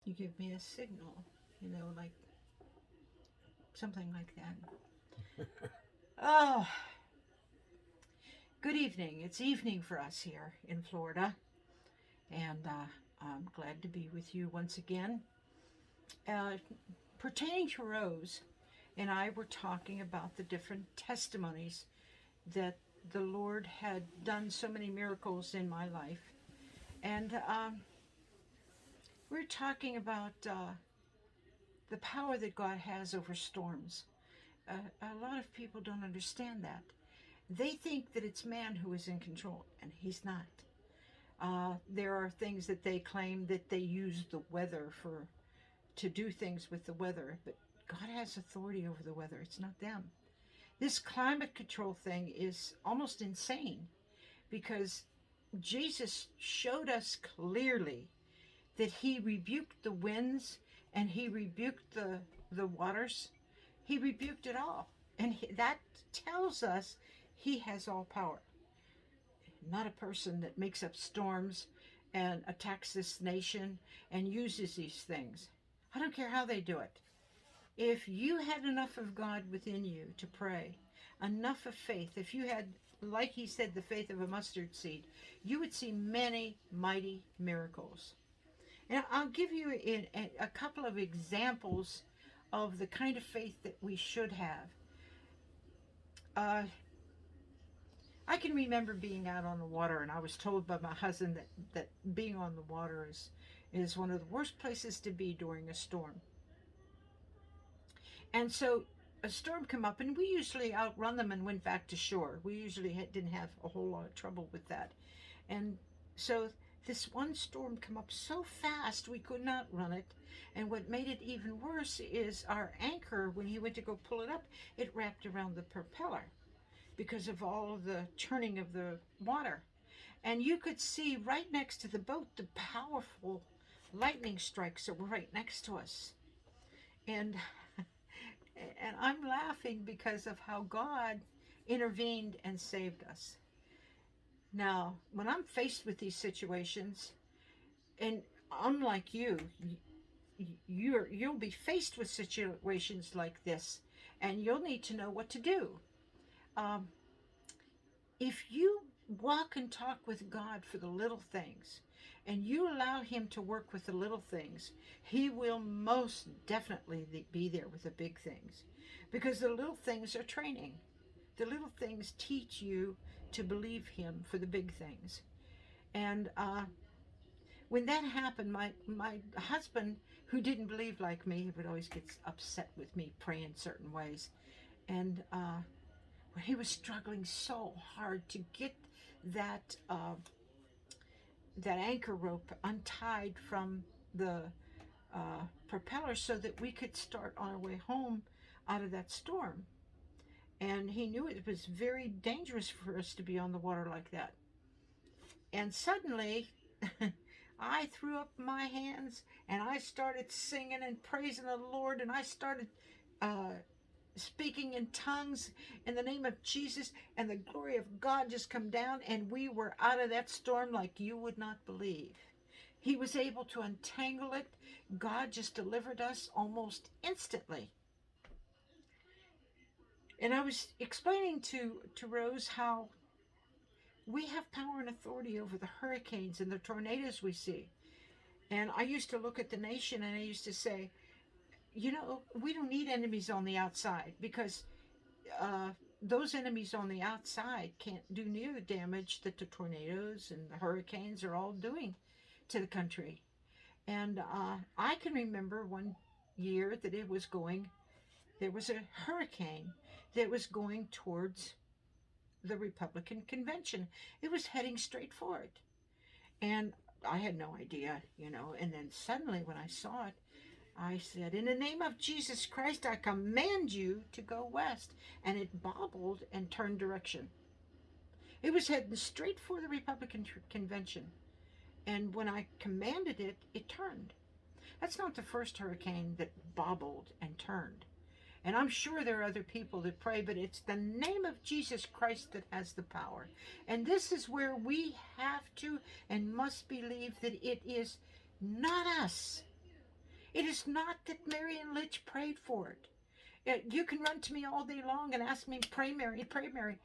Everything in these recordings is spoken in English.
You give me a signal, like something like that. Oh, good evening. It's evening for us here in Florida, and I'm glad to be with you once again. Uh, Pertaining to Rose and I were talking about the different testimonies that the Lord had done so many miracles in my life. And we're talking about the power that God has over storms. A lot of people don't understand that. They think that it's man who is in control, and he's not. There are things that they claim that they use the weather to do things with the weather, but God has authority over the weather. It's not them. This climate control thing is almost insane because Jesus showed us clearly that he rebuked the winds and he rebuked the waters. He rebuked it all. And that tells us he has all power. Not a person that makes up storms and attacks this nation and uses these things. I don't care how they do it. If you had enough of God within you to pray, enough of faith, if you had, like he said, the faith of a mustard seed, you would see many mighty miracles. And I'll give you a couple of examples of the kind of faith that we should have. Uh, I can remember being out on the water, and I was told by my husband that being on the water is one of the worst places to be during a storm. And so a storm come up, and we usually outrun them and went back to shore. We usually didn't have a whole lot of trouble with that. And so this one storm come up so fast we could not run it. And what made it even worse is our anchor, when he went to go pull it up, it wrapped around the propeller because of all of the churning of the water. And you could see right next to the boat the powerful lightning strikes that were right next to us. And I'm laughing because of how God intervened and saved us. Now, when I'm faced with these situations, and unlike you'll be faced with situations like this, and you'll need to know what to do. Um, if you walk and talk with God for the little things, and you allow him to work with the little things, he will most definitely be there with the big things. Because the little things are training. The little things teach you to believe him for the big things. And when that happened, my husband, who didn't believe like me, he would always get upset with me praying certain ways. And when he was struggling so hard to get that that anchor rope untied from the propeller so that we could start on our way home out of that storm. And he knew it was very dangerous for us to be on the water like that. And suddenly, I threw up my hands and I started singing and praising the Lord, and I started speaking in tongues in the name of Jesus, and the glory of God just come down, and we were out of that storm like you would not believe. He was able to untangle it. God just delivered us almost instantly. And I was explaining to Rose how we have power and authority over the hurricanes and the tornadoes we see. And I used to look at the nation and I used to say, we don't need enemies on the outside, because those enemies on the outside can't do near the damage that the tornadoes and the hurricanes are all doing to the country. And I can remember one year that there was a hurricane that was going towards the Republican convention. It was heading straight for it. And I had no idea, and then suddenly when I saw it, I said, in the name of Jesus Christ, I command you to go west. And it bobbled and turned direction. It was heading straight for the Republican convention. And when I commanded it, it turned. That's not the first hurricane that bobbled and turned. And I'm sure there are other people that pray, but it's the name of Jesus Christ that has the power. And this is where we have to and must believe that it is not us. It is not that Merienne Lynch prayed for it. You can run to me all day long and ask me, pray Mary, pray Mary.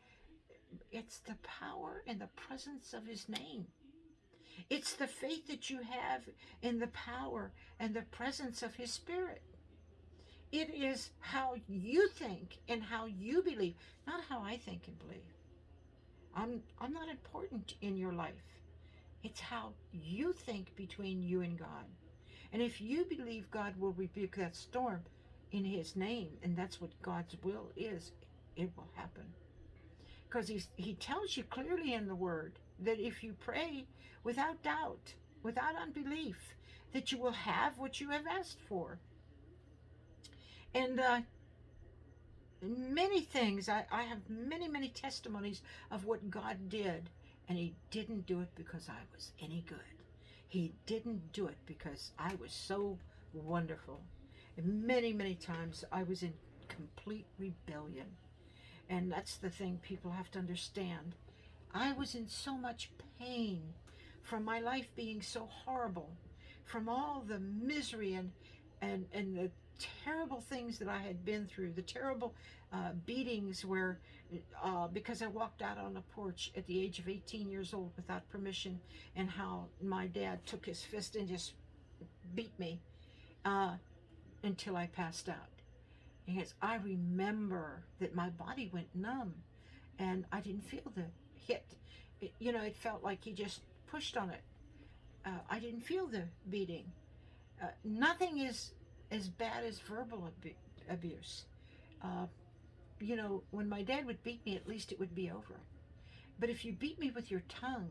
It's the power and the presence of his name. It's the faith that you have in the power and the presence of his spirit. It is how you think and how you believe, not how I think and believe. I'm not important in your life. It's how you think between you and God. And if you believe God will rebuke that storm in his name, and that's what God's will is, it will happen. Because he tells you clearly in the word that if you pray without doubt, without unbelief, that you will have what you have asked for. And many things, I have many testimonies of what God did. And he didn't do it because I was any good. He didn't do it because I was so wonderful. And many times I was in complete rebellion. And that's the thing people have to understand. I was in so much pain from my life being so horrible, from all the misery and the terrible things that I had been through, the terrible beatings where, because I walked out on a porch at the age of 18 years old without permission, and how my dad took his fist and just beat me until I passed out. Because I remember that my body went numb and I didn't feel the hit. It felt like he just pushed on it. I didn't feel the beating. Nothing is as bad as verbal abuse. When my dad would beat me, at least it would be over. But if you beat me with your tongue,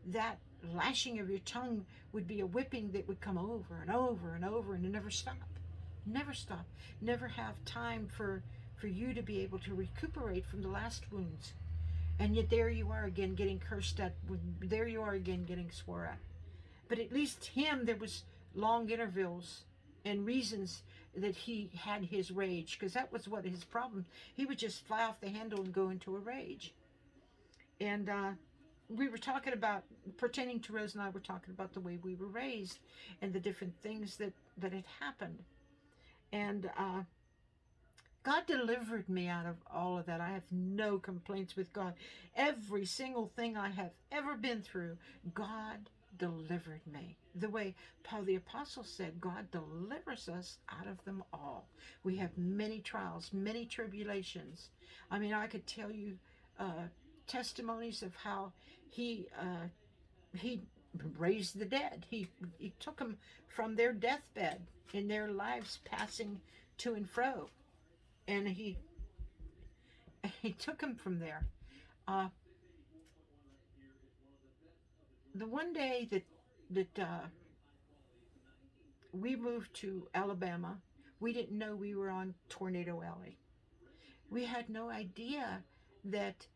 that lashing of your tongue would be a whipping that would come over and over and over and never stop. Never stop. Never have time for you to be able to recuperate from the last wounds. And yet there you are again getting cursed at. There you are again getting swore at. But at least him, there was long intervals and reasons that he had his rage, because that was what his problem. He would just fly off the handle and go into a rage. And we were talking about, pertaining to Rose and I were talking about the way we were raised and the different things that had happened. And God delivered me out of all of that. I have no complaints with God. Every single thing I have ever been through, God delivered me. The way Paul the Apostle said, God delivers us out of them all. We have many trials, many tribulations. I mean, I could tell you testimonies of how he raised the dead. He took them from their deathbed in their lives passing to and fro. And he took them from there. The one day that we moved to Alabama, we didn't know we were on Tornado Alley. We had no idea that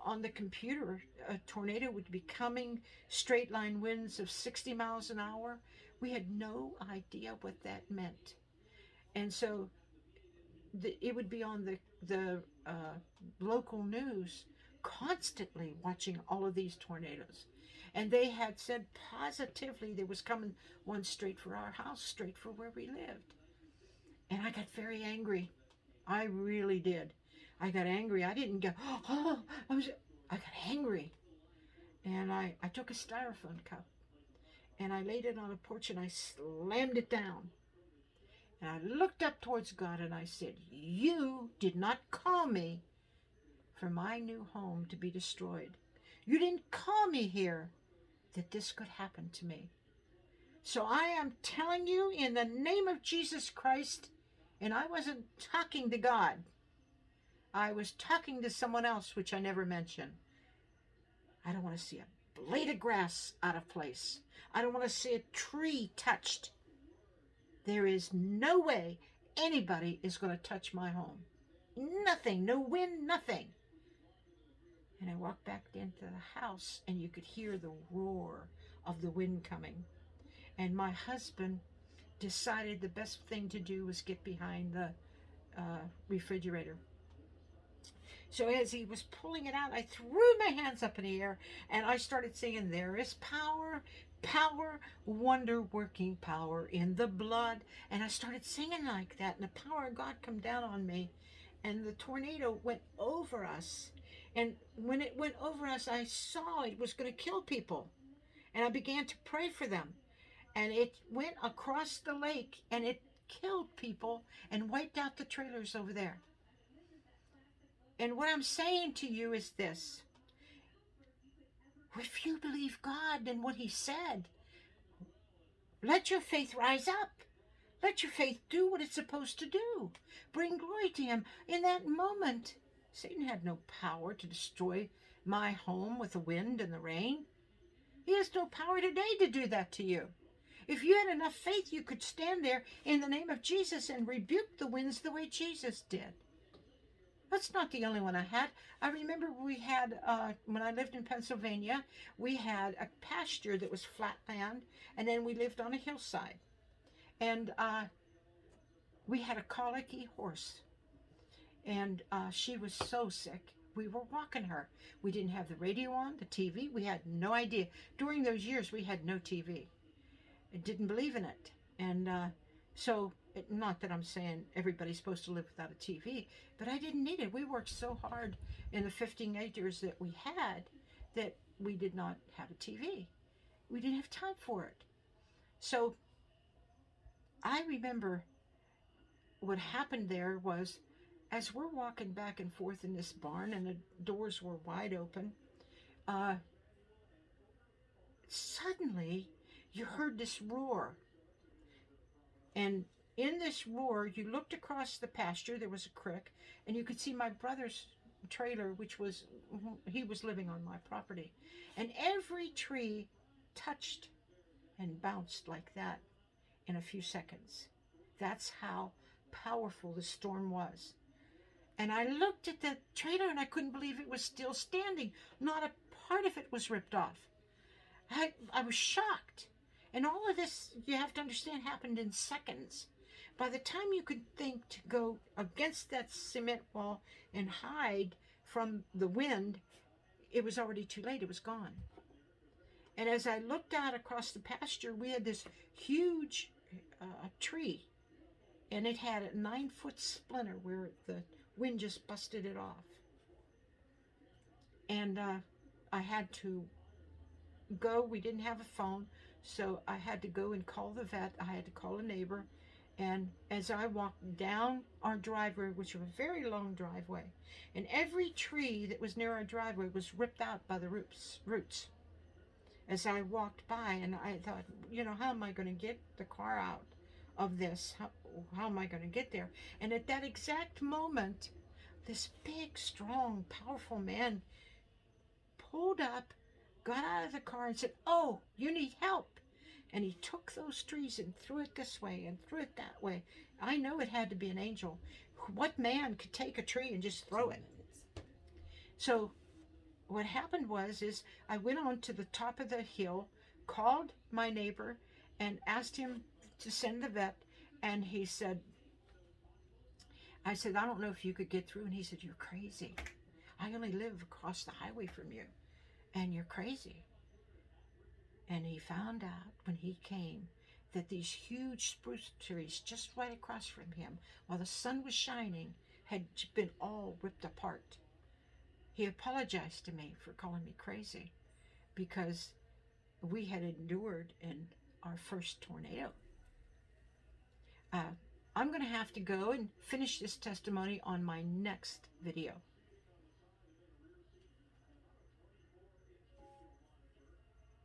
on the computer a tornado would be coming, straight line winds of 60 miles an hour. We had no idea what that meant. And so it would be on the local news constantly watching all of these tornadoes. And they had said positively there was coming one straight for our house, straight for where we lived. And I got very angry. I really did. I got angry. I didn't go, oh, I got angry. And I took a styrofoam cup and I laid it on a porch and I slammed it down. And I looked up towards God and I said, you did not call me for my new home to be destroyed. You didn't call me here that this could happen to me. So I am telling you in the name of Jesus Christ, and I wasn't talking to God. I was talking to someone else, which I never mentioned. I don't want to see a blade of grass out of place. I don't want to see a tree touched. There is no way anybody is going to touch my home. Nothing, no wind, nothing. And I walked back into the house and you could hear the roar of the wind coming. And my husband decided the best thing to do was get behind the refrigerator. So as he was pulling it out, I threw my hands up in the air and I started singing, there is power Power, wonder working power in the blood. And I started singing like that, and the power of God come down on me, and the tornado went over us. And when it went over us, I saw it was going to kill people, and I began to pray for them. And it went across the lake, and it killed people and wiped out the trailers over there. And what I'm saying to you is this: if you believe God and what He said, let your faith rise up. Let your faith do what it's supposed to do. Bring glory to Him. In that moment, Satan had no power to destroy my home with the wind and the rain. He has no power today to do that to you. If you had enough faith, you could stand there in the name of Jesus and rebuke the winds the way Jesus did. That's not the only one I had. I remember we had, when I lived in Pennsylvania, we had a pasture that was flat land, and then we lived on a hillside. And we had a colicky horse, and she was so sick. We were walking her. We didn't have the radio on, the TV. We had no idea. During those years, we had no TV. I didn't believe in it. And not that I'm saying everybody's supposed to live without a TV, but I didn't need it. We worked so hard in the 15 acres that we had that we did not have a TV. We didn't have time for it. So I remember what happened there was, as we're walking back and forth in this barn and the doors were wide open, suddenly you heard this roar. And in this roar, you looked across the pasture, there was a creek, and you could see my brother's trailer, he was living on my property. And every tree touched and bounced like that in a few seconds. That's how powerful the storm was. And I looked at the trailer and I couldn't believe it was still standing. Not a part of it was ripped off. I was shocked. And all of this, you have to understand, happened in seconds. By the time you could think to go against that cement wall and hide from the wind, it was already too late. It was gone. And as I looked out across the pasture, we had this huge tree, and it had a 9-foot splinter where the wind just busted it off. And I had to go. We didn't have a phone, so I had to go and call the vet. I had to call a neighbor. And as I walked down our driveway, which was a very long driveway, and every tree that was near our driveway was ripped out by the roots. As I walked by, and I thought, how am I going to get the car out of this? How am I going to get there? And at that exact moment, this big, strong, powerful man pulled up, got out of the car and said, "Oh, you need help." And he took those trees and threw it this way and threw it that way. I know it had to be an angel. What man could take a tree and just throw it? So what happened is I went on to the top of the hill, called my neighbor, and asked him to send the vet. And he said, I said, "I don't know if you could get through." And he said, "You're crazy. I only live across the highway from you, and you're crazy." And he found out when he came that these huge spruce trees just right across from him, while the sun was shining, had been all ripped apart. He apologized to me for calling me crazy because we had endured in our first tornado. I'm going to have to go and finish this testimony on my next video.